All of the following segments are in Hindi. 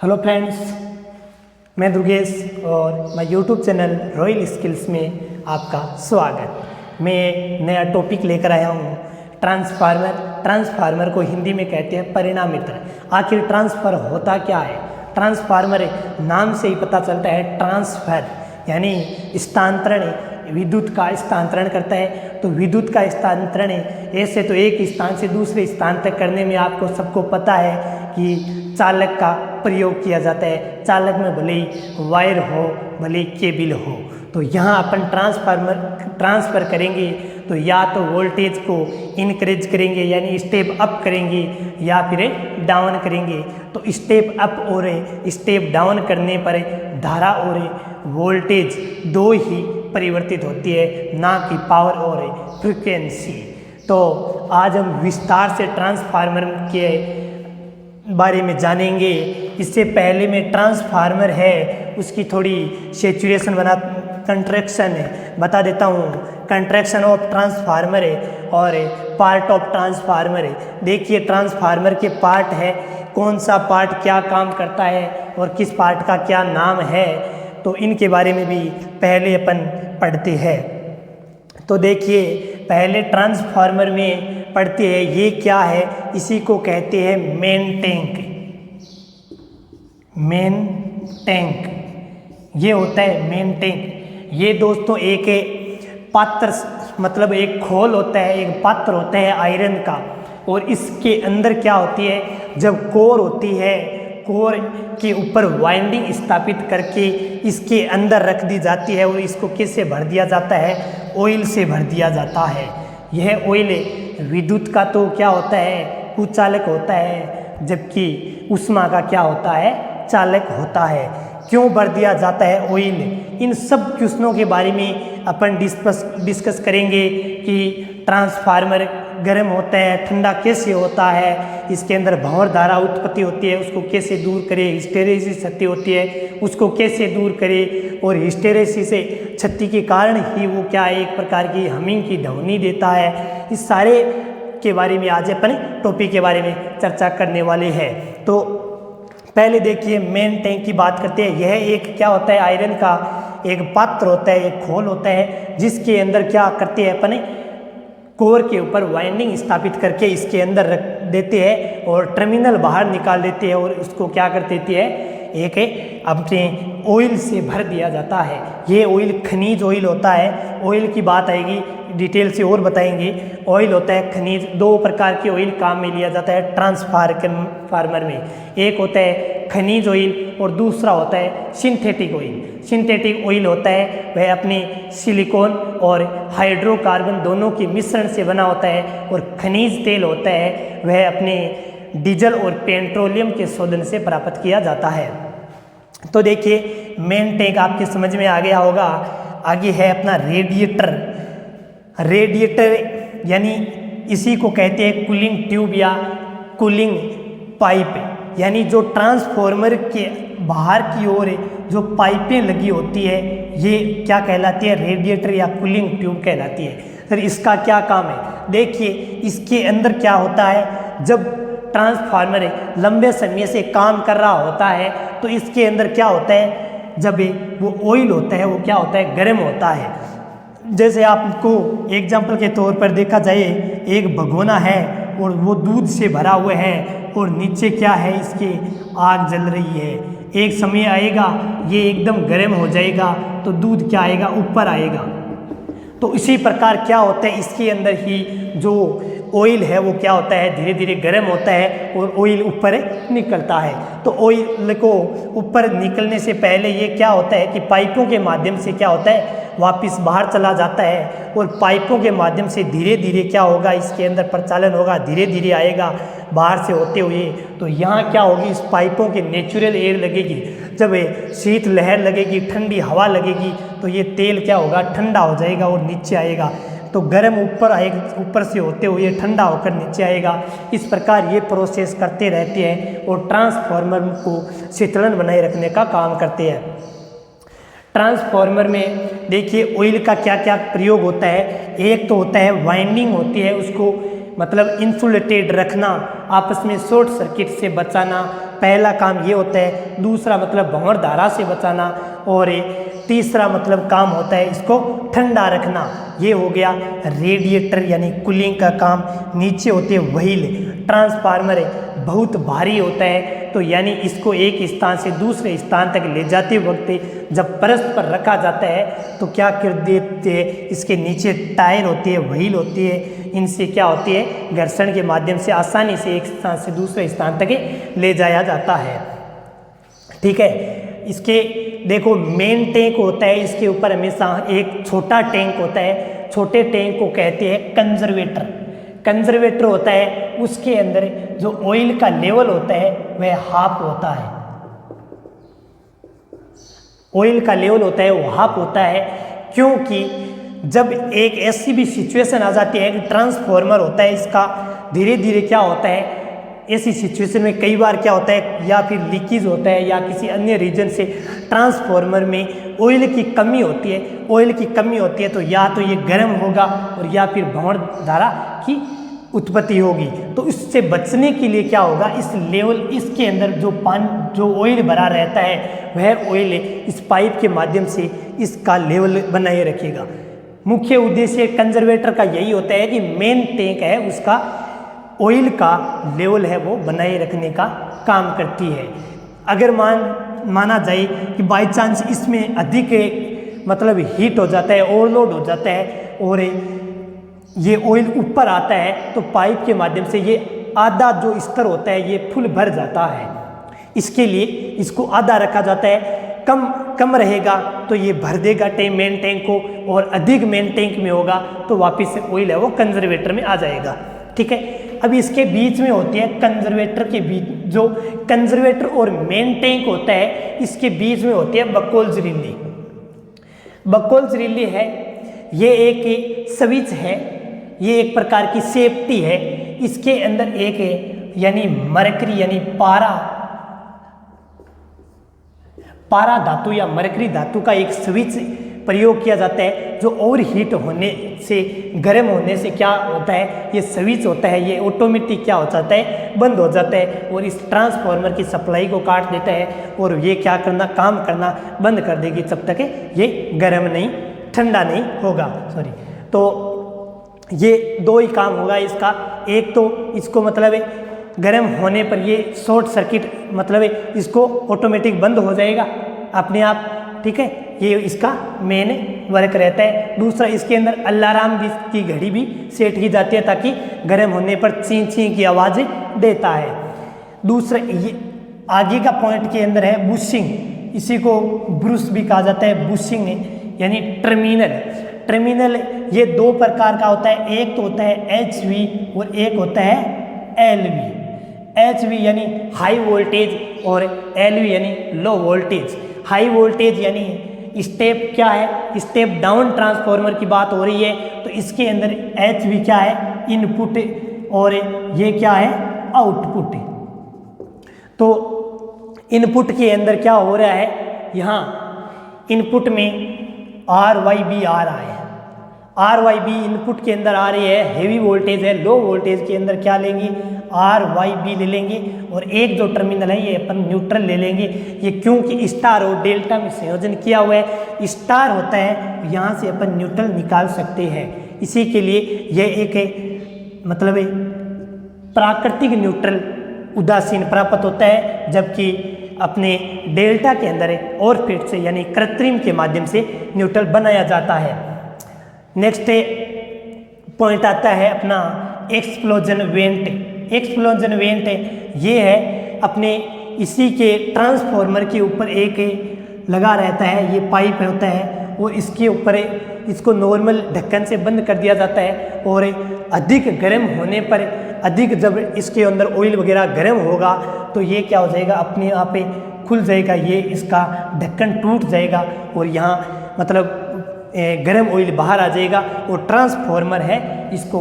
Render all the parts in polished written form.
हेलो फ्रेंड्स, मैं दुर्गेश और मैं यूट्यूब चैनल रॉयल स्किल्स में आपका स्वागत। मैं नया टॉपिक लेकर आया हूँ, ट्रांसफार्मर को हिंदी में कहते हैं परिणामित्र। आखिर ट्रांसफर होता क्या है? ट्रांसफार्मर नाम से ही पता चलता है, ट्रांसफर यानी स्थानांतरण, विद्युत का स्थानांतरण करता है। तो विद्युत का स्थानांतरण ऐसे तो एक स्थान से दूसरे स्थान तक करने में आपको सबको पता है कि चालक का प्रयोग किया जाता है। चालक में भले ही वायर हो, भले ही केबल हो। तो यहाँ अपन ट्रांसफ़र करेंगे तो या तो वोल्टेज को इनक्रीज करेंगे यानी स्टेप अप करेंगे या फिर डाउन करेंगे। तो स्टेप अप और स्टेप डाउन करने पर धारा और वोल्टेज दो ही परिवर्तित होती है, ना कि पावर और फ्रीक्वेंसी। तो आज हम विस्तार से ट्रांसफार्मर के बारे में जानेंगे। इससे पहले में ट्रांसफार्मर है उसकी थोड़ी सैचुरेशन कंट्रैक्शन बता देता हूँ। कंट्रैक्शन ऑफ ट्रांसफार्मर और पार्ट ऑफ ट्रांसफार्मर। देखिए, ट्रांसफार्मर के पार्ट है, कौन सा पार्ट क्या काम करता है और किस पार्ट का क्या नाम है, तो इनके बारे में भी पहले अपन पढ़ते हैं। तो देखिए, पहले ट्रांसफार्मर में पढ़ते हैं ये क्या है। इसी को कहते हैं मेन टैंक। मेन टैंक ये होता है मेन टैंक। ये दोस्तों एक पात्र, मतलब एक खोल होता है, एक पात्र होता है आयरन का। और इसके अंदर क्या होती है, जब कोर होती है, कोर के ऊपर वाइंडिंग स्थापित करके इसके अंदर रख दी जाती है। और इसको किससे भर दिया जाता है? ऑयल से भर दिया जाता है। यह ऑयल विद्युत का तो क्या होता है, कुचालक होता है, जबकि ऊष्मा का क्या होता है, चालक होता है। क्यों भर दिया जाता है ऑयल? इन सब क्वेश्चनों के बारे में अपन डिस्कस करेंगे कि ट्रांसफार्मर गर्म होता है, ठंडा कैसे होता है, इसके अंदर भंवर धारा उत्पत्ति होती है, उसको कैसे दूर करें, हिस्टेरेसिस क्षति होती है उसको कैसे दूर करें, और हिस्टेरेसिस से क्षति के कारण ही वो क्या है, एक प्रकार की हमिंग की ध्वनि देता है। इस सारे के बारे में आज अपन टॉपिक के बारे में चर्चा करने वाले हैं। तो पहले देखिए, मेन टैंक की बात करते हैं। यह एक क्या होता है, आयरन का एक पात्र होता है, एक खोल होता है, जिसके अंदर क्या करते हैं अपन, कोर के ऊपर वाइंडिंग स्थापित करके इसके अंदर रख देते हैं और टर्मिनल बाहर निकाल देते हैं और उसको क्या कर देती है, एक अपने ऑयल से भर दिया जाता है। ये ऑयल खनिज ऑयल होता है। ऑयल की बात आएगी, डिटेल से और बताएंगे। ऑयल होता है खनिज, दो प्रकार के ऑयल काम में लिया जाता है ट्रांसफार्मर में। एक होता है खनिज ऑयल और दूसरा होता है सिंथेटिक ऑयल। सिंथेटिक ऑयल होता है वह अपने सिलिकॉन और हाइड्रोकार्बन दोनों के मिश्रण से बना होता है। और खनिज तेल होता है वह अपने डीजल और पेट्रोलियम के शोधन से प्राप्त किया जाता है। तो देखिए, मेन टैंक आपके समझ में आ गया होगा। आगे है अपना रेडिएटर। रेडिएटर यानी इसी को कहते हैं कूलिंग ट्यूब या कूलिंग पाइप, यानी जो ट्रांसफार्मर के बाहर की ओर जो पाइपें लगी होती है, ये क्या कहलाती है, रेडिएटर या कूलिंग ट्यूब कहलाती है। सर, इसका क्या काम है? देखिए, इसके अंदर क्या होता है, जब ट्रांसफार्मर लंबे समय से काम कर रहा होता है तो इसके अंदर क्या होता है, जब वो ऑयल होता है वो क्या होता है, गर्म होता है। जैसे आपको एग्जाम्पल के तौर पर देखा जाए, एक भगोना है और वो दूध से भरा हुआ है और नीचे क्या है, इसके आग जल रही है। एक समय आएगा ये एकदम गर्म हो जाएगा तो दूध क्या आएगा, ऊपर आएगा। तो इसी प्रकार क्या होता है, इसके अंदर ही जो ऑयल है वो क्या होता है, धीरे धीरे गर्म होता है और ऑयल ऊपर निकलता है। तो ऑयल को ऊपर निकलने से पहले ये क्या होता है कि पाइपों के माध्यम से क्या होता है, वापस बाहर चला जाता है। और पाइपों के माध्यम से धीरे धीरे क्या होगा, इसके अंदर प्रचालन होगा, धीरे धीरे आएगा बाहर से होते हुए। तो यहाँ क्या होगी, इस पाइपों के नेचुरल एयर लगेगी। जब शीत लहर लगेगी, ठंडी हवा लगेगी, तो ये तेल क्या होगा, ठंडा हो जाएगा और नीचे आएगा। तो गर्म ऊपर आएगा, ऊपर से होते हुए ठंडा होकर नीचे आएगा। इस प्रकार ये प्रोसेस करते रहते हैं और ट्रांसफार्मर को शीतलन बनाए रखने का काम करते हैं। ट्रांसफार्मर में देखिए ऑयल का क्या क्या प्रयोग होता है। एक तो होता है वाइंडिंग होती है, उसको मतलब इंसुलेटेड रखना, आपस में शॉर्ट सर्किट से बचाना, पहला काम ये होता है, दूसरा मतलब भंवर धारा से बचाना, और तीसरा मतलब काम होता है इसको ठंडा रखना। ये हो गया रेडिएटर यानी कूलिंग का काम। नीचे होते हैं व्हील, ट्रांसफार्मर बहुत भारी होता है, तो यानी इसको एक स्थान से दूसरे स्थान तक ले जाते वक्त जब परस्त पर रखा जाता है तो क्या कर देते हैं, इसके नीचे टायर होती है, व्हील होती है, इनसे क्या होती है घर्षण के माध्यम से आसानी से एक स्थान से दूसरे स्थान तक ले जाया जाता है। ठीक है, इसके देखो मेन टैंक होता है, इसके ऊपर हमेशा एक छोटा टैंक होता है, छोटे टैंक को कहते हैं कंजर्वेटर। कंजर्वेटर होता है, उसके अंदर जो ऑयल का लेवल होता है वह हाफ होता है, ऑयल का लेवल होता है वो हाफ होता है, क्योंकि जब एक ऐसी भी सिचुएशन आ जाती है, ट्रांसफॉर्मर होता है इसका धीरे धीरे क्या होता है, ऐसी सिचुएशन में कई बार क्या होता है या फिर लीकेज होता है या किसी अन्य रीजन से ट्रांसफॉर्मर में ऑयल की कमी होती है, ऑयल की कमी होती है तो या तो ये गर्म होगा और या फिर भंवर धारा की उत्पत्ति होगी। तो इससे बचने के लिए क्या होगा, इस लेवल इसके अंदर जो ऑयल भरा रहता है वह ऑयल इस पाइप के माध्यम से इसका लेवल बनाए रखेगा। मुख्य उद्देश्य कंजर्वेटर का यही होता है कि मेन टैंक है उसका ऑयल का लेवल है वो बनाए रखने का काम करती है। अगर माना जाए कि बाई चांस इसमें अधिक मतलब हीट हो जाता है, ओवरलोड हो जाता है और ये ऑयल ऊपर आता है तो पाइप के माध्यम से ये आधा जो स्तर होता है ये फुल भर जाता है। इसके लिए इसको आधा रखा जाता है, कम रहेगा तो ये भर देगा मेन टैंक को, और अधिक मेन टैंक में होगा तो वापस से ऑयल है वो कंजर्वेटर में आ जाएगा। ठीक है, अभी इसके बीच में होती है कंजर्वेटर के बीच, जो कंजर्वेटर और मेन टैंक होता है इसके बीच में होती है बकोल्स रिले। बकोल्स रिले है ये एक स्विच है, ये एक प्रकार की सेफ्टी है। इसके अंदर एक यानी मरकरी यानी पारा धातु या मरकरी धातु का एक स्विच प्रयोग किया जाता है, जो ओवर हीट होने से गर्म होने से क्या होता है, ये स्विच होता है ये ऑटोमेटिक क्या हो जाता है बंद हो जाता है और इस ट्रांसफार्मर की सप्लाई को काट देता है और ये क्या करना काम करना बंद कर देगी जब तक ये गर्म नहीं ठंडा नहीं होगा। सॉरी, तो ये दो ही काम होगा इसका। एक तो इसको मतलब गर्म होने पर ये शॉर्ट सर्किट मतलब इसको ऑटोमेटिक बंद हो जाएगा अपने आप। ठीक है, ये इसका मेन वर्क रहता है। दूसरा, इसके अंदर अलार्म की घड़ी भी सेट की जाती है ताकि गर्म होने पर ची ची की आवाज़ देता है। दूसरा, ये आगे का पॉइंट के अंदर है बुशिंग, इसी को ब्रूस भी कहा जाता है, बुशिंग यानी टर्मिनल ये दो प्रकार का होता है, एक तो होता है HV और एक होता है LV। HV यानी हाई वोल्टेज और LV यानी लो वोल्टेज। हाई वोल्टेज यानी स्टेप क्या है, स्टेप डाउन ट्रांसफार्मर की बात हो रही है, तो इसके अंदर HV क्या है इनपुट और ये क्या है आउटपुट। तो इनपुट के अंदर क्या हो रहा है, यहाँ इनपुट में RYB आ रहा है, RYB इनपुट के अंदर आ रही है, हेवी वोल्टेज है। लो वोल्टेज के अंदर क्या लेंगे RYB ले लेंगे और एक जो टर्मिनल है ये अपन न्यूट्रल ले लेंगे। ये क्योंकि स्टार और डेल्टा में संयोजन किया हुआ है, स्टार होता है यहाँ से अपन न्यूट्रल निकाल सकते हैं। इसी के लिए यह एक मतलब प्राकृतिक न्यूट्रल उदासीन प्राप्त होता है, जबकि अपने डेल्टा के अंदर और फिर से यानी कृत्रिम के माध्यम से न्यूट्रल बनाया जाता है। नेक्स्ट पॉइंट आता है अपना एक्सप्लोजन वेंट। एक्सप्लोजन वेंट ये है अपने इसी के ट्रांसफार्मर के ऊपर एक लगा रहता है, ये पाइप होता है और इसके ऊपर इसको नॉर्मल ढक्कन से बंद कर दिया जाता है और अधिक गर्म होने पर अधिक जब इसके अंदर ऑयल वगैरह गर्म होगा तो ये क्या हो जाएगा अपने आप पे खुल जाएगा, ये इसका ढक्कन टूट जाएगा और यहाँ मतलब गर्म ऑयल बाहर आ जाएगा और ट्रांसफार्मर है इसको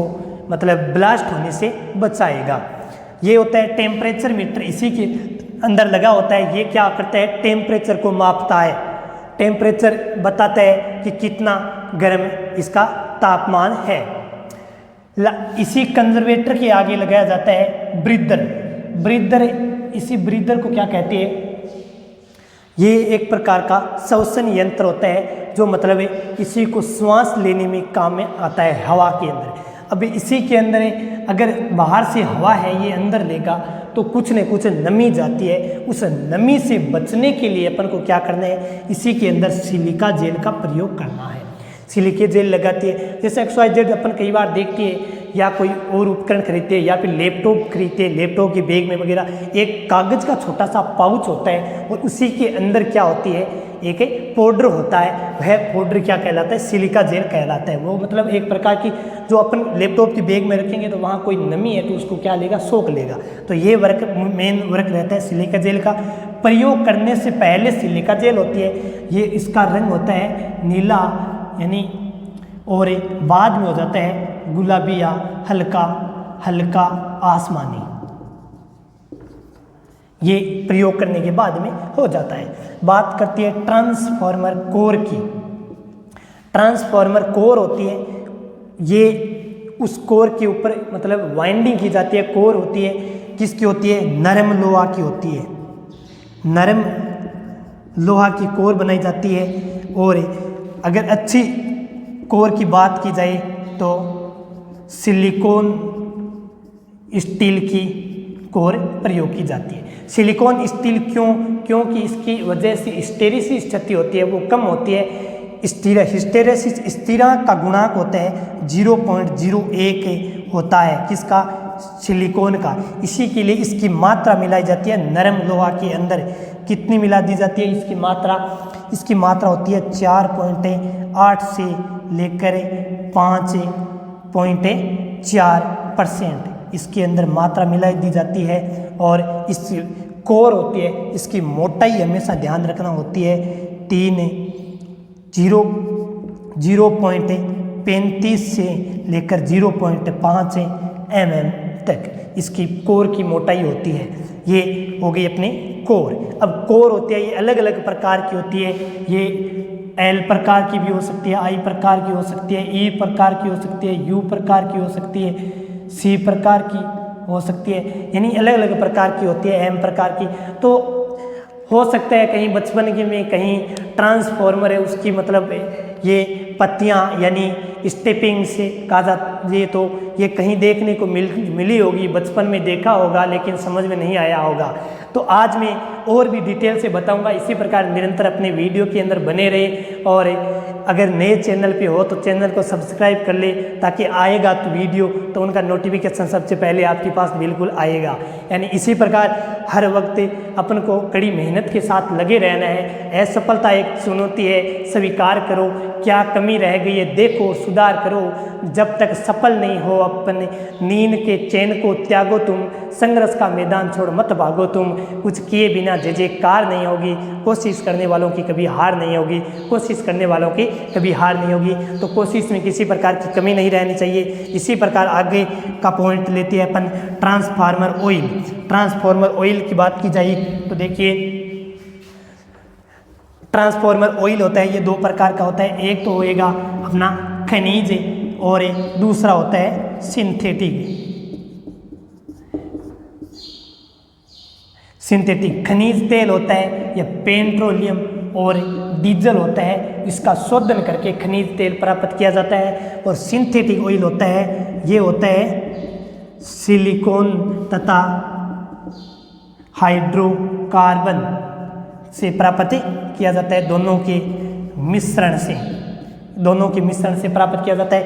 मतलब ब्लास्ट होने से बचाएगा। ये होता है टेम्परेचर मीटर, इसी के अंदर लगा होता है। ये क्या करता है टेम्परेचर को मापता है, टेम्परेचर बताता है कि कितना गर्म इसका तापमान है। इसी कंजर्वेटर के आगे लगाया जाता है ब्रीदर। ब्रीदर इसी ब्रीदर को क्या कहते हैं, ये एक प्रकार का श्वसन यंत्र होता है जो मतलब इसी को श्वास लेने में काम में आता है हवा के अंदर। अभी इसी के अंदर अगर बाहर से हवा है ये अंदर लेगा तो कुछ न कुछ नमी जाती है, उस नमी से बचने के लिए अपन को क्या करना है, इसी के अंदर सिलिका जेल का प्रयोग करना है। सिलिका जेल लगाती है, जैसे XYZ अपन कई बार देखते हैं या कोई और उपकरण खरीदते हैं या फिर लैपटॉप खरीदते हैं, लैपटॉप के बैग में वगैरह एक कागज़ का छोटा सा पाउच होता है और उसी के अंदर क्या होती है, एक पाउडर होता है, वह पाउडर क्या कहलाता है, सिलिका जेल कहलाता है। वो मतलब एक प्रकार की जो अपन लैपटॉप के बैग में रखेंगे तो वहाँ कोई नमी है तो उसको क्या लेगा, सोख लेगा। तो ये वर्क मेन वर्क रहता है सिलिका जेल का। प्रयोग करने से पहले सिलिका जेल होती है, ये इसका रंग होता है नीला यानी, और बाद में हो जाता है गुलाबी या हल्का हल्का आसमानी, ये प्रयोग करने के बाद में हो जाता है। बात करती है ट्रांसफार्मर कोर की। ट्रांसफार्मर कोर होती है, ये उस कोर के ऊपर मतलब वाइंडिंग की जाती है। कोर होती है किसकी होती है, नरम लोहा की होती है, नरम लोहा की कोर बनाई जाती है। और अगर अच्छी कोर की बात की जाए तो सिलिकॉन स्टील की कोर प्रयोग की जाती है। सिलिकॉन स्टील क्योंकि इसकी वजह से हिस्टेरेसिस क्षति होती है वो कम होती है। हिस्टेरेसिस स्थिरांक का गुणांक होता है 0.01 होता है, किसका, सिलिकॉन का। इसी के लिए इसकी मात्रा मिलाई जाती है नरम लोहा के अंदर। कितनी मिला दी जाती है इसकी मात्रा, इसकी मात्रा होती है 4.8 से लेकर 5.4% इसके अंदर मात्रा मिलाई दी जाती है। और इस कोर होती है, इसकी मोटाई हमेशा ध्यान रखना होती है 0.35 से लेकर 0.5 mm तक इसकी कोर की मोटाई होती है। ये हो गई अपने कोर। अब कोर होती है ये अलग अलग प्रकार की होती है, ये L प्रकार की भी हो सकती है, I प्रकार की हो सकती है, E प्रकार की हो सकती है, U प्रकार की हो सकती है, C प्रकार की हो सकती है, यानी अलग अलग प्रकार की होती है, M प्रकार की। तो हो सकता है कहीं बचपन के में कहीं ट्रांसफॉर्मर है उसकी मतलब ये पत्तियां यानी स्टेपिंग से कहा जाता, ये तो ये कहीं देखने को मिली होगी, बचपन में देखा होगा लेकिन समझ में नहीं आया होगा। तो आज मैं और भी डिटेल से बताऊंगा। इसी प्रकार निरंतर अपने वीडियो के अंदर बने रहे और अगर नए चैनल पे हो तो चैनल को सब्सक्राइब कर ले ताकि आएगा तो वीडियो तो उनका नोटिफिकेशन सबसे पहले आपके पास बिल्कुल आएगा। यानी इसी प्रकार हर वक्त अपन को कड़ी मेहनत के साथ लगे रहना है। असफलता एक चुनौती है, स्वीकार करो, क्या कमी रह गई है देखो, सुधार करो। जब तक सफल नहीं हो अपने नींद के चैन को त्यागो तुम, संघर्ष का मैदान छोड़ मत भागो तुम। कुछ किए बिना जय जयकार नहीं होगी, कोशिश करने वालों की कभी हार नहीं होगी, कोशिश करने वालों की कभी हार नहीं होगी। तो कोशिश में किसी प्रकार की कमी नहीं रहनी चाहिए। इसी प्रकार आगे का पॉइंट लेते हैं अपन ट्रांसफार्मर ऑयल। ट्रांसफार्मर ऑयल की बात की जाए तो देखिए ट्रांसफार्मर ऑयल होता है ये दो प्रकार का होता है। एक तो होएगा अपना खनिज और दूसरा होता है सिंथेटिक। सिंथेटिक खनिज तेल होता है या पेट्रोलियम और डीजल होता है, इसका शोधन करके खनिज तेल प्राप्त किया जाता है। और सिंथेटिक ऑयल होता है ये होता है सिलिकॉन तथा हाइड्रोकार्बन से प्राप्त किया जाता है, दोनों के मिश्रण से प्राप्त किया जाता है।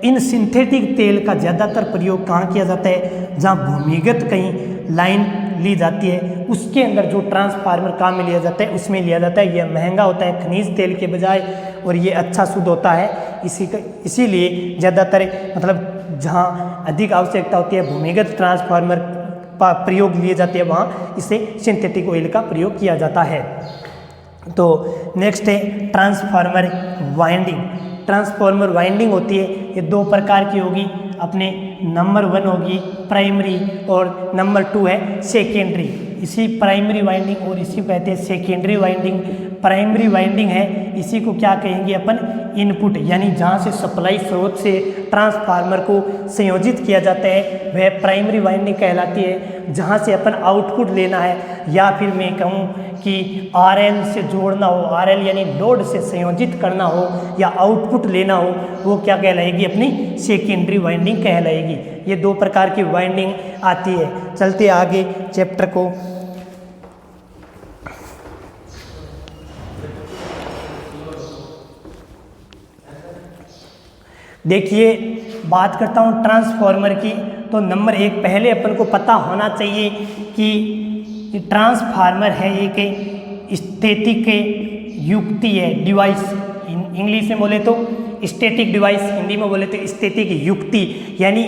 इन सिंथेटिक तेल का ज़्यादातर प्रयोग कहाँ किया जाता है, जहाँ भूमिगत कहीं लाइन ली जाती है उसके अंदर जो ट्रांसफार्मर काम में लिया जाता है उसमें लिया जाता है। यह महंगा होता है खनिज तेल के बजाय और ये अच्छा शुद्ध होता है। इसीलिए ज़्यादातर मतलब जहाँ अधिक आवश्यकता होती है भूमिगत ट्रांसफार्मर प्रयोग लिए जाते हैं वहाँ इसे सिंथेटिक ऑयल का प्रयोग किया जाता है। तो नेक्स्ट है ट्रांसफार्मर वाइंडिंग। ट्रांसफार्मर वाइंडिंग होती है ये दो प्रकार की होगी अपने। नंबर 1 होगी प्राइमरी और नंबर 2 है सेकेंडरी। इसी प्राइमरी वाइंडिंग और इसी कहते हैं सेकेंडरी वाइंडिंग। प्राइमरी वाइंडिंग है, इसी को क्या कहेंगे अपन, इनपुट, यानी जहाँ से सप्लाई स्रोत से ट्रांसफार्मर को संयोजित किया जाता है वह प्राइमरी वाइंडिंग कहलाती है। जहाँ से अपन आउटपुट लेना है, या फिर मैं कहूँ कि RL से जोड़ना हो, RL यानी लोड से संयोजित करना हो या आउटपुट लेना हो, वो क्या कहलाएगी, अपनी सेकेंडरी वाइंडिंग कहलाएगी। ये दो प्रकार की वाइंडिंग आती है। चलते आगे चैप्टर को। देखिए बात करता हूँ ट्रांसफार्मर की, तो नंबर 1 पहले अपन को पता होना चाहिए कि ट्रांसफार्मर है एक स्टैटिक युक्ति है, डिवाइस, इंग्लिश में बोले तो स्टैटिक डिवाइस, हिंदी में बोले तो स्टैटिक युक्ति, यानी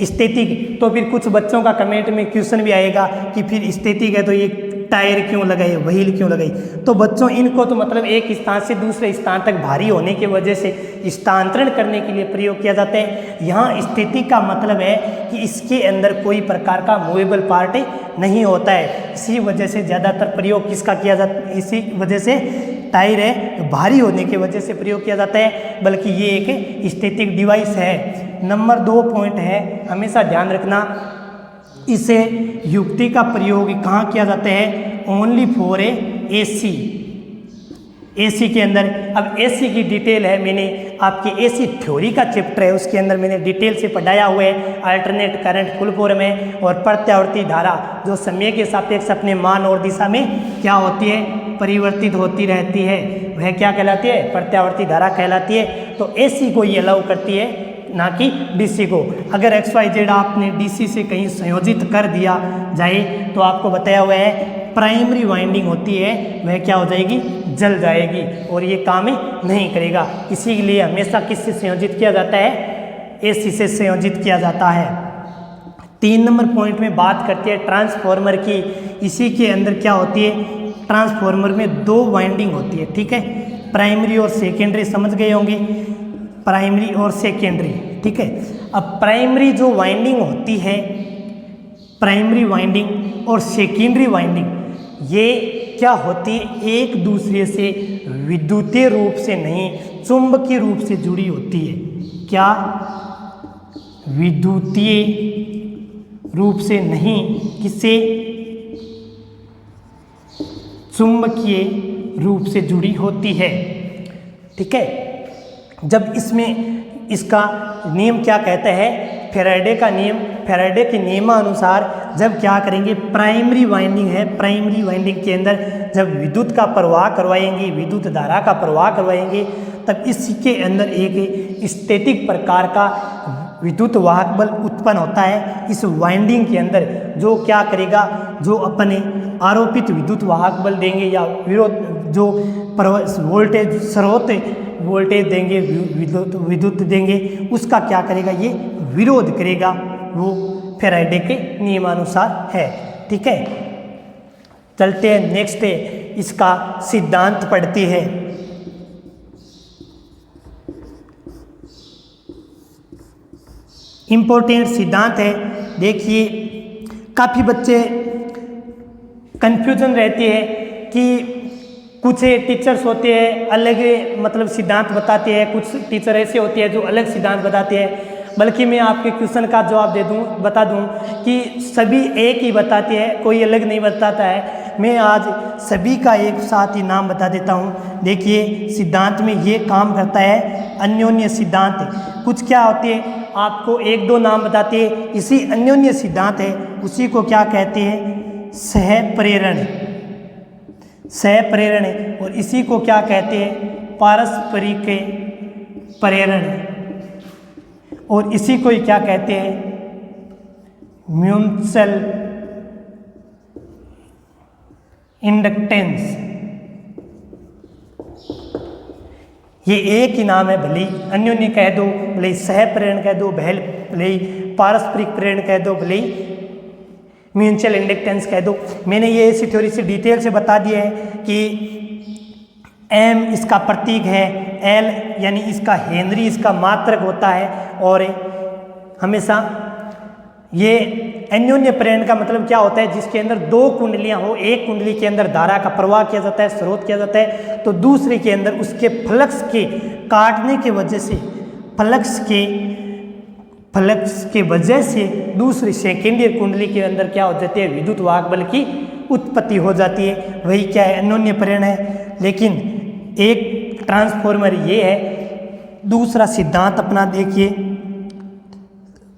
स्टैटिक। तो फिर कुछ बच्चों का कमेंट में क्वेश्चन भी आएगा कि फिर स्टैटिक है तो ये टायर क्यों लगाई, व्हील क्यों लगाई। तो बच्चों इनको तो मतलब एक स्थान से दूसरे स्थान तक भारी होने की वजह से स्थानांतरण करने के लिए प्रयोग किया जाता है। यहाँ स्थिति का मतलब है कि इसके अंदर कोई प्रकार का मूवेबल पार्ट नहीं होता है, इसी वजह से ज़्यादातर प्रयोग किसका किया जाता है, इसी वजह से टायर है भारी होने की वजह से प्रयोग किया जाता है, बल्कि ये एक स्टैटिक डिवाइस है। नंबर 2 पॉइंट है, हमेशा ध्यान रखना, इसे युक्ति का प्रयोग कहाँ किया जाता है, ओनली फॉर AC, AC के अंदर। अब AC की डिटेल है, मैंने आपके AC थ्योरी का चैप्टर है उसके अंदर मैंने डिटेल से पढ़ाया हुआ है। अल्टरनेट करंट फुल फॉर्म में, और प्रत्यावर्ती धारा जो समय के सापेक्ष अपने मान और दिशा में क्या होती है, परिवर्तित होती रहती है, वह क्या कहलाती है, प्रत्यावर्ती धारा कहलाती है। तो AC को ये अलाउ करती है, ना कि DC को। अगर XYZ आपने DC से कहीं संयोजित कर दिया जाए तो आपको बताया हुआ है प्राइमरी वाइंडिंग होती है वह क्या हो जाएगी, जल जाएगी, और ये काम नहीं करेगा। इसी के लिए हमेशा किससे संयोजित किया जाता है, AC से संयोजित किया जाता है। 3 नंबर पॉइंट में बात करते हैं ट्रांसफार्मर की। इसी के अंदर क्या होती है, ट्रांसफार्मर में 2 वाइंडिंग होती है, ठीक है, प्राइमरी और सेकेंडरी, समझ गए होंगे, प्राइमरी और सेकेंडरी, ठीक है। अब प्राइमरी जो वाइंडिंग होती है, प्राइमरी वाइंडिंग और सेकेंडरी वाइंडिंग, ये क्या होती है, एक दूसरे से विद्युतीय रूप से नहीं, चुंबकीय रूप से जुड़ी होती है। क्या, विद्युतीय रूप से नहीं, किससे, चुंबकीय रूप से जुड़ी होती है, ठीक है। जब इसमें इसका नियम क्या कहता है, फैराडे का नियम, फैराडे के नियमानुसार जब क्या करेंगे, प्राइमरी वाइंडिंग है, प्राइमरी वाइंडिंग के अंदर जब विद्युत का प्रवाह करवाएंगे, विद्युत धारा का प्रवाह करवाएंगे, तब इसके अंदर एक स्टैटिक प्रकार का विद्युत वाहक बल उत्पन्न होता है इस वाइंडिंग के अंदर, जो क्या करेगा, जो अपने आरोपित विद्युत वाहक बल देंगे या विरोध जो वोल्टेज स्रोत वोल्टेज देंगे, विद्युत देंगे, उसका क्या करेगा, ये विरोध करेगा। वो फैराडे के नियमानुसार है, ठीक है। चलते हैं नेक्स्ट, इसका सिद्धांत पढ़ते हैं। इम्पोर्टेंट सिद्धांत है, देखिए काफ़ी बच्चे कंफ्यूजन रहती है कि कुछ टीचर्स होते हैं अलग मतलब सिद्धांत बताते हैं, कुछ टीचर ऐसे होते हैं जो अलग सिद्धांत बताते हैं। बल्कि मैं आपके क्वेश्चन का जवाब बता दूं कि सभी एक ही बताते हैं, कोई अलग नहीं बताता है। मैं आज सभी का एक साथ ही नाम बता देता हूं। देखिए सिद्धांत में ये काम करता है अन्योन्य सिद्धांत। कुछ क्या होते हैं, आपको 1-2 नाम बताते हैं, इसी अन्योन्य सिद्धांत है, उसी को क्या कहते हैं, सहप्रेरण, सहप्रेरण है। और इसी को क्या कहते हैं, पारस्परिक प्रेरण, और इसी को ही क्या कहते हैं, म्यूचुअल इंडक्टेंस। ये एक ही नाम है, भले ही अन्योन्य कह दो, भले ही सहप्रेरण कह दो, भले ही पारस्परिक प्रेरण कह दो, भले ही म्यूचुअल इंडक्टेंस कह दो। मैंने ये इसी थ्योरी से डिटेल से बता दिया है कि M इसका प्रतीक है, L यानी इसका हेनरी इसका मात्रक होता है, और हमेशा ये अन्योन्य प्रेरण का मतलब क्या होता है, जिसके अंदर दो कुंडलियां हो, एक कुंडली के अंदर धारा का प्रवाह किया जाता है, स्रोत किया जाता है, तो दूसरी के अंदर उसके फ्लक्स के काटने की वजह से फ्लक्स के वजह से दूसरी सेकेंडरी कुंडली के अंदर क्या हो जाती है, विद्युत वाहक बल की उत्पत्ति हो जाती है। वही क्या है, अन्योन्य प्रेरण है। लेकिन एक ट्रांसफॉर्मर ये है। दूसरा सिद्धांत अपना देखिए,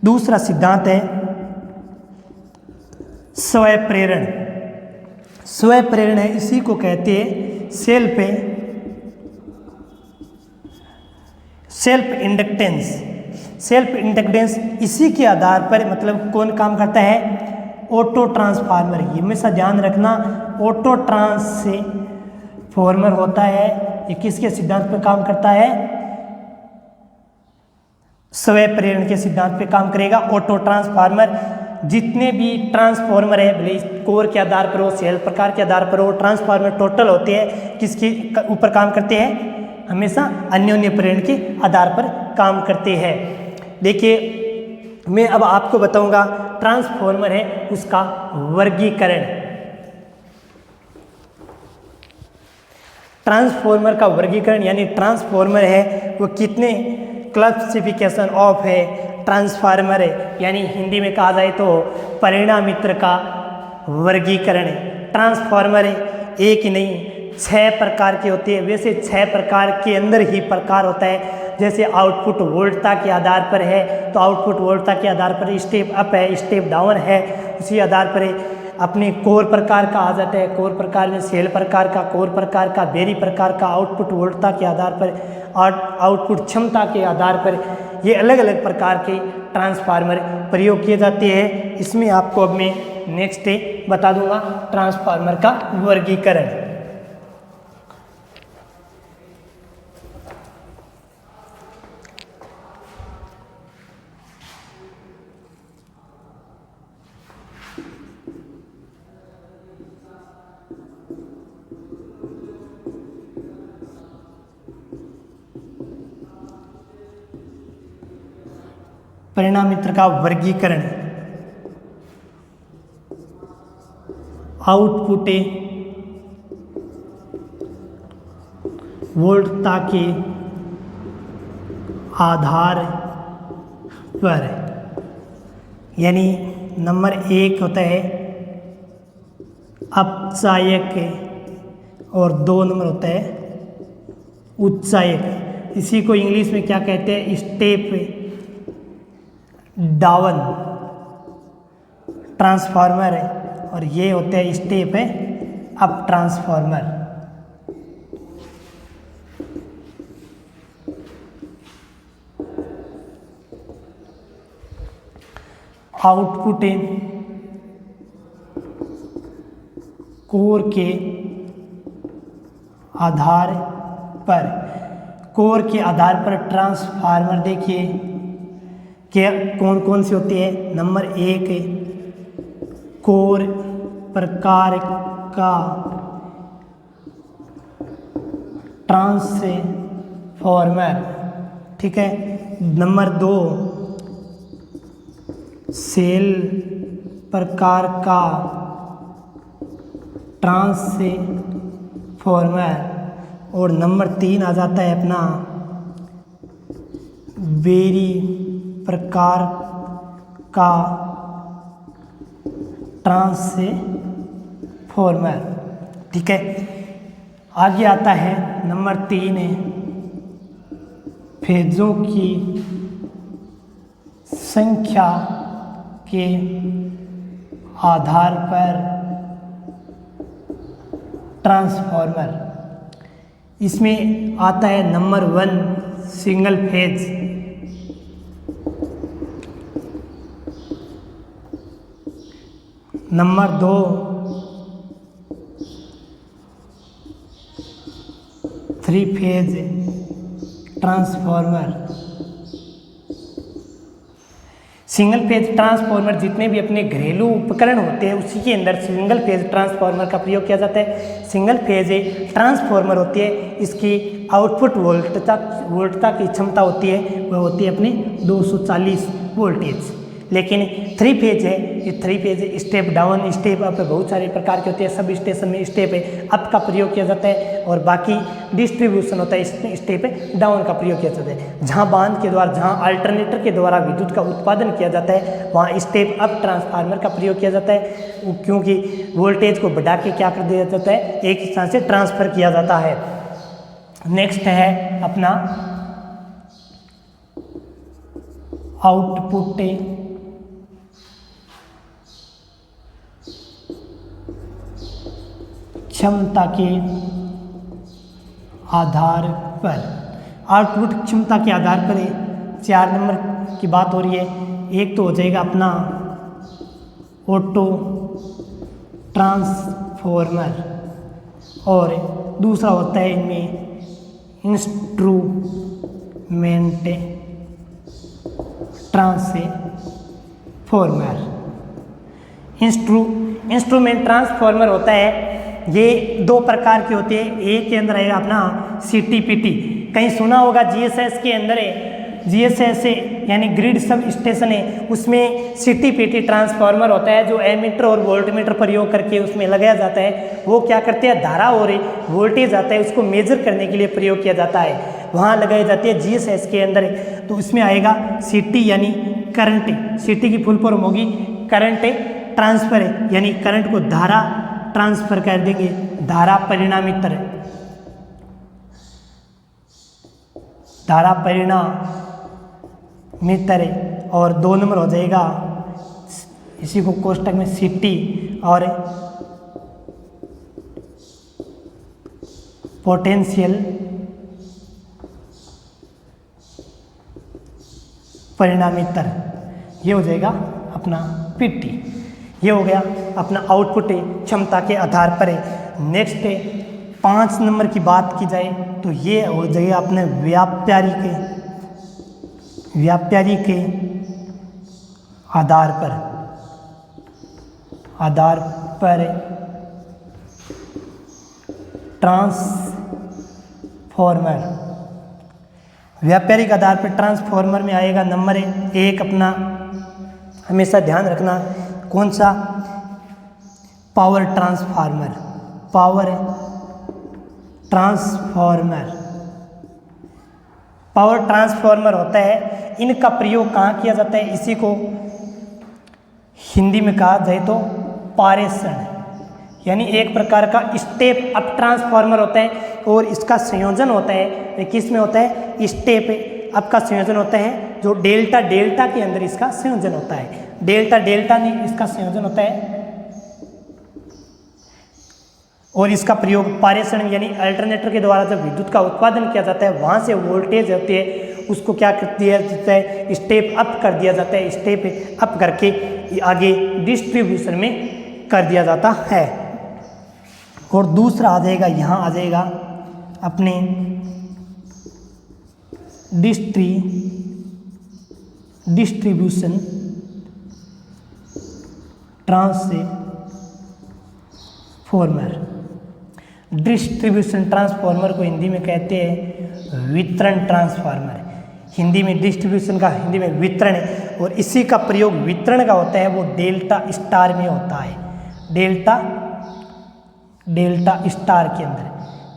दूसरा सिद्धांत है स्वप्रेरण। स्वप्रेरण है, इसी को कहते हैं सेल्फ इंडक्टेंस। सेल्फ इंडक्टेंस इसी के आधार पर मतलब कौन काम करता है, ऑटो ट्रांसफार्मर। ये हमेशा ध्यान रखना, ऑटो ट्रांसफार्मर होता है, ये किसके सिद्धांत पर काम करता है, स्वप्रेरण के सिद्धांत पे काम करेगा। ऑटो ट्रांसफार्मर, जितने भी ट्रांसफार्मर है, भले कोर के आधार पर हो, सेल प्रकार के आधार पर हो, ट्रांसफार्मर टोटल होते हैं, किसके ऊपर काम करते हैं, हमेशा अन्योन्य प्रेरण के आधार पर काम करते हैं। देखिए मैं अब आपको बताऊंगा ट्रांसफार्मर है उसका वर्गीकरण। ट्रांसफार्मर का वर्गीकरण यानी ट्रांसफार्मर है वो कितने क्लासिफिकेशन ऑफ है ट्रांसफार्मर है, यानी हिंदी में कहा जाए तो परिणामित्र का वर्गीकरण है। ट्रांसफार्मर है एक ही नहीं 6 प्रकार के होते हैं। वैसे 6 प्रकार के अंदर ही प्रकार होता है। जैसे आउटपुट वोल्टता के आधार पर है तो आउटपुट वोल्टता के आधार पर स्टेप अप है, स्टेप डाउन है, उसी आधार पर है। अपने कोर प्रकार का आ जाता है, कोर प्रकार में सेल प्रकार का, कोर प्रकार का, बेरी प्रकार का, आउटपुट वोल्टता के आधार पर, आउटपुट क्षमता के आधार पर, ये अलग अलग प्रकार के ट्रांसफार्मर प्रयोग किए जाते हैं। इसमें आपको अब मैं नेक्स्ट डे बता दूंगा ट्रांसफार्मर का वर्गीकरण। परिणामित्र का वर्गीकरण, आउटपुट वोल्टता के आधार पर, यानी नंबर 1 होता है अपचायक और 2 नंबर होता है उच्चायक। इसी को इंग्लिश में क्या कहते हैं, स्टेप डाउन ट्रांसफार्मर है, और ये होते हैं स्टेप है अप ट्रांसफार्मर। आउटपुट कोर के आधार पर, कोर के आधार पर ट्रांसफार्मर देखिए क्या कौन कौन से होते हैं। नंबर 1 कोर प्रकार का ट्रांसफार्मर, ठीक है। नंबर 2 सेल प्रकार का ट्रांसफार्मर, और नंबर 3 आ जाता है अपना बेरी प्रकार का ट्रांसफार्मर, ठीक है। आगे आता है नंबर 3 फेजों की संख्या के आधार पर ट्रांसफार्मर। इसमें आता है number 1 single phase, number 2 3 phase transformer. Single phase transformer जितने भी अपने घरेलू उपकरण होते हैं उसी के अंदर सिंगल फेज ट्रांसफार्मर का प्रयोग किया जाता है। सिंगल फेज ट्रांसफार्मर होती है, इसकी आउटपुट वोल्टता की क्षमता होती है वह होती है अपनी 240 वोल्टेज। लेकिन 3 फेज है ये 3 फेज है, स्टेप डाउन स्टेप अप बहुत सारे प्रकार के होते हैं, सब स्टेशन में स्टेप है अप का प्रयोग किया जाता है और बाकी डिस्ट्रीब्यूशन होता है इसमें स्टेप डाउन का प्रयोग किया जाता है। जहाँ बांध के द्वारा जहाँ अल्टरनेटर के द्वारा विद्युत का उत्पादन किया जाता है वहाँ स्टेप अप ट्रांसफार्मर का प्रयोग किया जाता है, क्योंकि वोल्टेज को बढ़ा के क्या कर दिया जाता है, एक स्थान से ट्रांसफर किया जाता है। नेक्स्ट है अपना आउटपुट क्षमता के आधार पर, आउटपुट क्षमता के आधार पर 4 नंबर की बात हो रही है। एक तो हो जाएगा अपना ऑटो ट्रांसफॉर्मर और दूसरा होता है इनमें इंस्ट्रूमेंट ट्रांसफॉर्मर। इंस्ट्रूमेंट ट्रांसफॉर्मर होता है, ये 2 प्रकार के होते हैं। एक के अंदर आएगा अपना CTPT, कहीं सुना होगा GSS के अंदर है, GSS है यानी ग्रिड सब स्टेशन है, उसमें CTPT ट्रांसफार्मर होता है जो एमीटर और वोल्टमीटर प्रयोग करके उसमें लगाया जाता है। वो क्या करते हैं, धारा और वोल्टेज आता है उसको मेजर करने के लिए प्रयोग किया जाता है, वहाँ लगाई जाती है GSS के अंदर। तो उसमें आएगा CT यानी करंट, CT की फुल फॉर्म होगी करंट ट्रांसफर है, यानी करंट को धारा ट्रांसफर कर देंगे, धारा परिणामीतर, धारा परिणामीतर। और 2 नंबर हो जाएगा इसी को कोष्टक में CT और पोटेंशियल परिणामीतर, ये हो जाएगा अपना PT। ये हो गया अपना आउटपुट क्षमता के आधार पर है। नेक्स्ट 5 नंबर की बात की जाए तो ये हो जाएगा अपने व्यापारी के आधार पर ट्रांसफॉर्मर। व्यापारिक आधार पर ट्रांसफॉर्मर में आएगा नंबर 1 अपना, हमेशा ध्यान रखना कौन सा, पावर ट्रांसफार्मर। पावर ट्रांसफार्मर होता है, इनका प्रयोग कहाँ किया जाता है, इसी को हिंदी में कहा जाए तो पारेषण, यानी एक प्रकार का स्टेप अप ट्रांसफार्मर होता है और इसका संयोजन होता है, किस में होता है, स्टेप अप का संयोजन होता है, जो डेल्टा के अंदर इसका संयोजन होता है, डेल्टा में इसका संयोजन होता है और इसका प्रयोग पारेषण यानी अल्टरनेटर के द्वारा जब विद्युत का उत्पादन किया जाता है वहाँ से वोल्टेज होती है उसको क्या कर दिया जाता है, स्टेप अप कर दिया जाता है, स्टेप अप करके आगे डिस्ट्रीब्यूशन में कर दिया जाता है। और दूसरा आ जाएगा, यहाँ आ जाएगा अपने डिस्ट्रीब्यूशन ट्रांसफॉर्मर। डिस्ट्रीब्यूशन ट्रांसफॉर्मर को हिंदी में कहते हैं वितरण ट्रांसफार्मर। हिंदी में डिस्ट्रीब्यूशन का हिंदी में वितरण है और इसी का प्रयोग वितरण का होता है वो डेल्टा स्टार में होता है, डेल्टा स्टार के अंदर,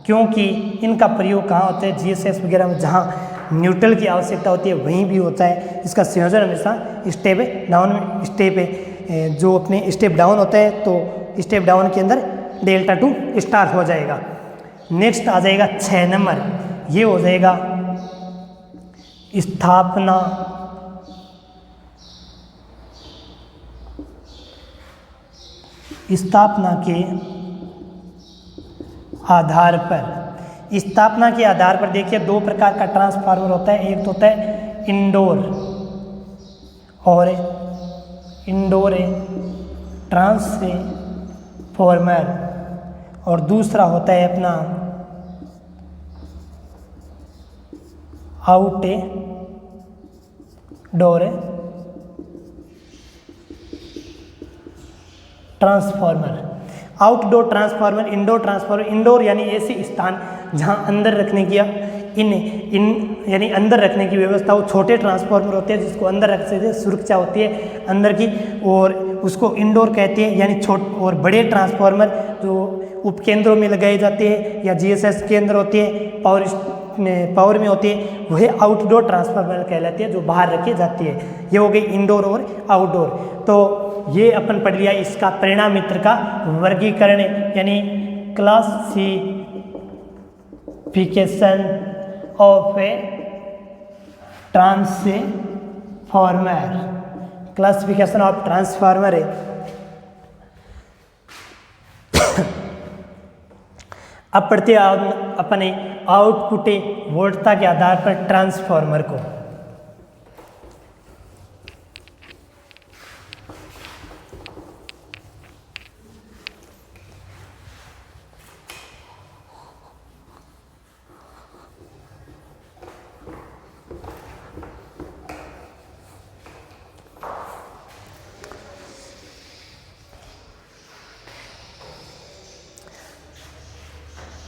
क्योंकि इनका प्रयोग कहाँ होता है, GSS वगैरह में जहाँ न्यूट्रल की आवश्यकता होती है वहीं भी होता है। इसका संयोजन हमेशा स्टेप डाउन में, स्टेप जो अपने स्टेप डाउन होता है तो स्टेप डाउन के अंदर डेल्टा टू स्टार हो जाएगा। नेक्स्ट आ जाएगा 6 नंबर, ये हो जाएगा स्थापना के आधार पर। स्थापना के आधार पर देखिए 2 प्रकार का ट्रांसफार्मर होता है, एक तो होता है इंडोर ट्रांसफार्मर और दूसरा होता है अपना outdoor transformer. Outdoor transformer, indoor transformer. Indoor यानी ऐसे स्थान जहां अंदर रखने की यानी अंदर रखने की व्यवस्था, वो छोटे ट्रांसफार्मर होते हैं जिसको अंदर रख सकते, सुरक्षा होती है अंदर की, और उसको इंडोर कहते हैं, यानी और बड़े ट्रांसफार्मर जो उपकेंद्रों में लगाए जाते हैं या जीएसएस केंद्र होते हैं पावर में होते हैं, वह आउटडोर ट्रांसफार्मर कहलाते हैं, जो बाहर रखे जाते हैं। ये हो गई इंडोर और आउटडोर। तो ये अपन पढ़ लिया इसका परिणाम मित्र का वर्गीकरण, यानी classification of a transformer, classification of transformer है। अब पढ़ते अपने आउटपुट वोल्टता के आधार पर ट्रांसफार्मर को।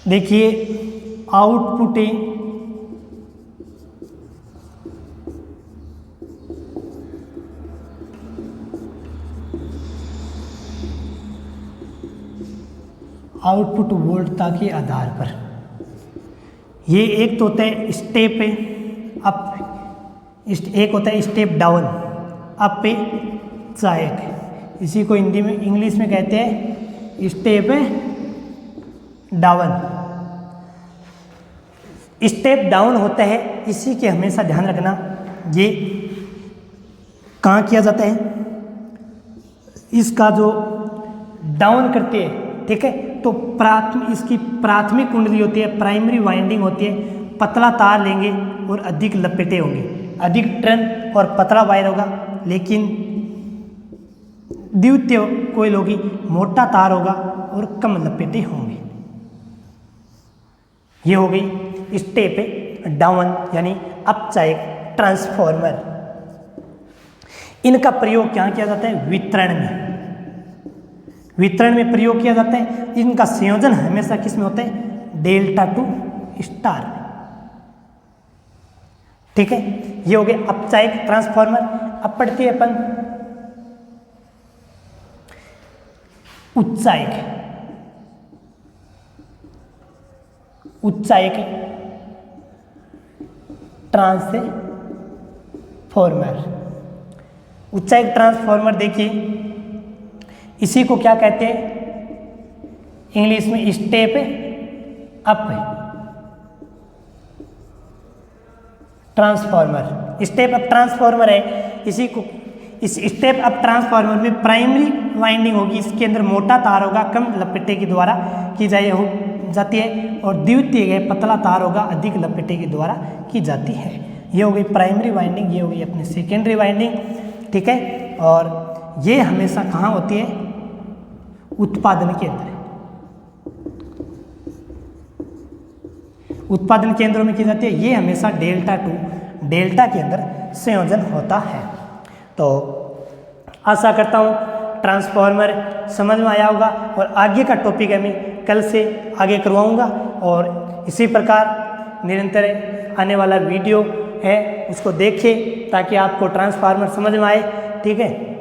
देखिए आउटपुट वोल्टता के आधार पर, ये एक तो होता है स्टेप अप, एक होता है स्टेप डाउन, अप पे चायक, इसी को हिंदी में इंग्लिश में कहते हैं स्टेप डाउन। स्टेप डाउन होता है, इसी के हमेशा ध्यान रखना, ये कहाँ किया जाता है, इसका जो डाउन करते हैं, ठीक है, तो इसकी प्राथमिक कुंडली होती है, प्राइमरी वाइंडिंग होती है, पतला तार लेंगे और अधिक लपेटे होंगे, अधिक टर्न और पतला वायर होगा, लेकिन द्वितीय कोयल होगी, मोटा तार होगा और कम लपेटे होंगे। ये हो गई स्टेप डाउन यानी अपचायक ट्रांसफार्मर। इनका प्रयोग क्या किया जाता है, वितरण में, वितरण में प्रयोग किया जाता है। इनका संयोजन हमेशा किस में होता है, डेल्टा टू स्टार, ठीक है। ये हो गया अपचायक ट्रांसफार्मर। अब पढ़ते हैं अपन उच्चायक, उच्चायक ट्रांसफार्मर। उच्चायक ट्रांसफार्मर देखिए, इसी को क्या कहते हैं, इंग्लिश में step up transformer. Step up transformer है, इसी को, इस स्टेप अप ट्रांसफार्मर में प्राइमरी वाइंडिंग होगी, इसके अंदर मोटा तार होगा, कम लपेटे के द्वारा की जाती है, और द्वितीय पतला तार होगा, अधिक लपेटे के द्वारा की जाती है। ये हो गई प्राइमरी वाइंडिंग, ये हो गई अपनी सेकेंडरी वाइंडिंग, ठीक है। और ये हमेशा कहाँ होती है, उत्पादन के अंदर, उत्पादन केंद्रों में की जाती है। ये हमेशा डेल्टा टू डेल्टा के अंदर संयोजन होता है। तो आशा करता हूँ ट्रांसफार्मर समझ में आया होगा, और आगे का टॉपिक है मैं कल से आगे करवाऊँगा, और इसी प्रकार निरंतर आने वाला वीडियो है उसको देखिए ताकि आपको ट्रांसफार्मर समझ में आए, ठीक है।